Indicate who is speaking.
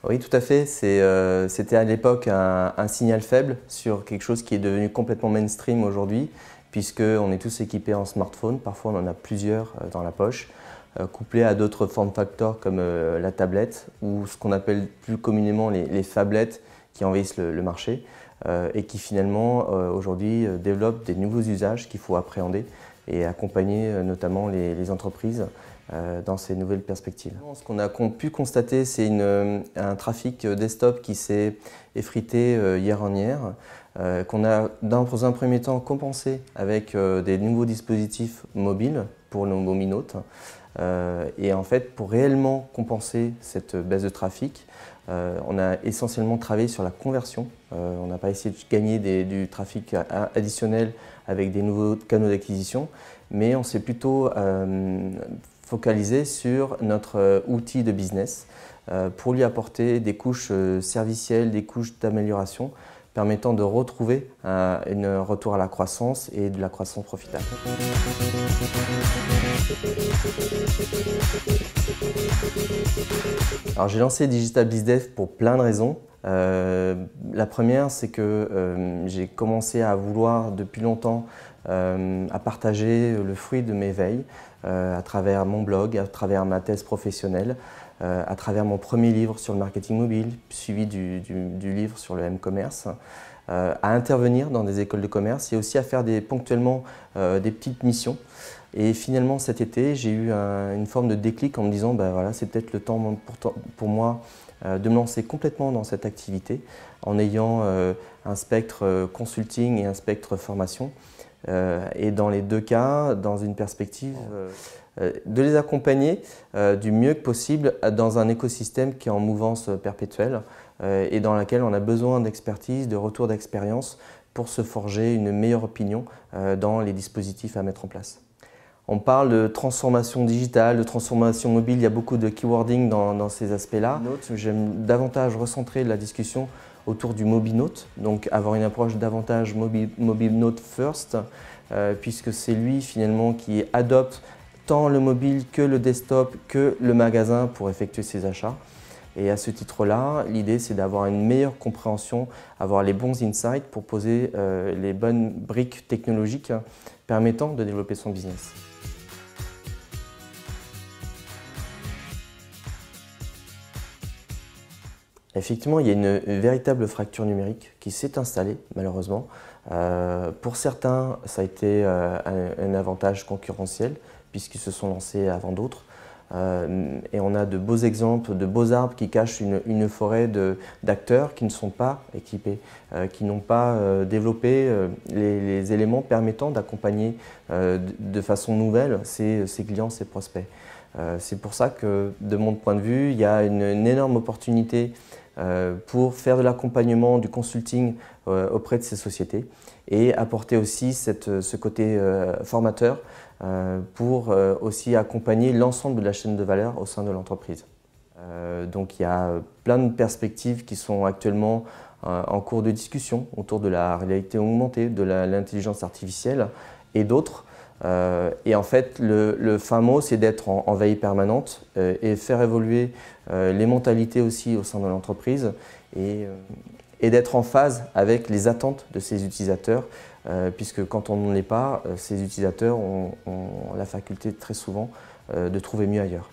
Speaker 1: Oui, tout à fait. C'était à l'époque un signal faible sur quelque chose qui est devenu complètement mainstream aujourd'hui, puisqu'on est tous équipés en smartphone. Parfois, on en a plusieurs dans la poche, couplés à d'autres form factors comme la tablette ou ce qu'on appelle plus communément les phablettes qui envahissent le marché et qui finalement aujourd'hui développent des nouveaux usages qu'il faut appréhender et accompagner notamment les entreprises dans ces nouvelles perspectives. Ce qu'on a pu constater, c'est un trafic desktop qui s'est effrité hier en hier, qu'on a dans un premier temps compensé avec des nouveaux dispositifs mobiles pour nos Mobi Note. Et en fait, pour réellement compenser cette baisse de trafic, on a essentiellement travaillé sur la conversion. On n'a pas essayé de gagner du trafic additionnel avec des nouveaux canaux d'acquisition, mais on s'est plutôt focalisé sur notre outil de business pour lui apporter des couches servicielles, des couches d'amélioration permettant de retrouver un retour à la croissance et de la croissance profitable. Alors j'ai lancé Digital BizDev pour plein de raisons. La première, c'est que j'ai commencé à vouloir depuis longtemps à partager le fruit de mes veilles à travers mon blog, à travers ma thèse professionnelle, à travers mon premier livre sur le marketing mobile, suivi du livre sur le M-commerce, à intervenir dans des écoles de commerce et aussi à faire ponctuellement des petites missions. Et finalement cet été, j'ai eu une forme de déclic en me disant voilà, c'est peut-être le temps pour moi de me lancer complètement dans cette activité en ayant un spectre consulting et un spectre formation. Et dans les deux cas, dans une perspective de les accompagner du mieux que possible dans un écosystème qui est en mouvance perpétuelle et dans laquelle on a besoin d'expertise, de retour d'expérience pour se forger une meilleure opinion dans les dispositifs à mettre en place. On parle de transformation digitale, de transformation mobile, il y a beaucoup de keywording dans ces aspects-là. J'aime davantage recentrer la discussion autour du Mobi Note, donc avoir une approche davantage Mobi Note first, puisque c'est lui finalement qui adopte tant le mobile que le desktop que le magasin pour effectuer ses achats. Et à ce titre-là, l'idée c'est d'avoir une meilleure compréhension, avoir les bons insights pour poser les bonnes briques technologiques permettant de développer son business. Effectivement, il y a une véritable fracture numérique qui s'est installée, malheureusement. Pour certains, ça a été un avantage concurrentiel, puisqu'ils se sont lancés avant d'autres. Et on a de beaux exemples, de beaux arbres qui cachent une forêt d'acteurs qui ne sont pas équipés, qui n'ont pas développé les éléments permettant d'accompagner de façon nouvelle ses clients, ses prospects. C'est pour ça que, de mon point de vue, il y a une énorme opportunité pour faire de l'accompagnement, du consulting auprès de ces sociétés et apporter aussi ce côté formateur pour aussi accompagner l'ensemble de la chaîne de valeur au sein de l'entreprise. Donc il y a plein de perspectives qui sont actuellement en cours de discussion autour de la réalité augmentée, de l'intelligence artificielle et d'autres. Et en fait, le fin mot, c'est d'être en veille permanente et faire évoluer les mentalités aussi au sein de l'entreprise et d'être en phase avec les attentes de ses utilisateurs, puisque quand on n'en est pas, ces utilisateurs ont la faculté très souvent de trouver mieux ailleurs.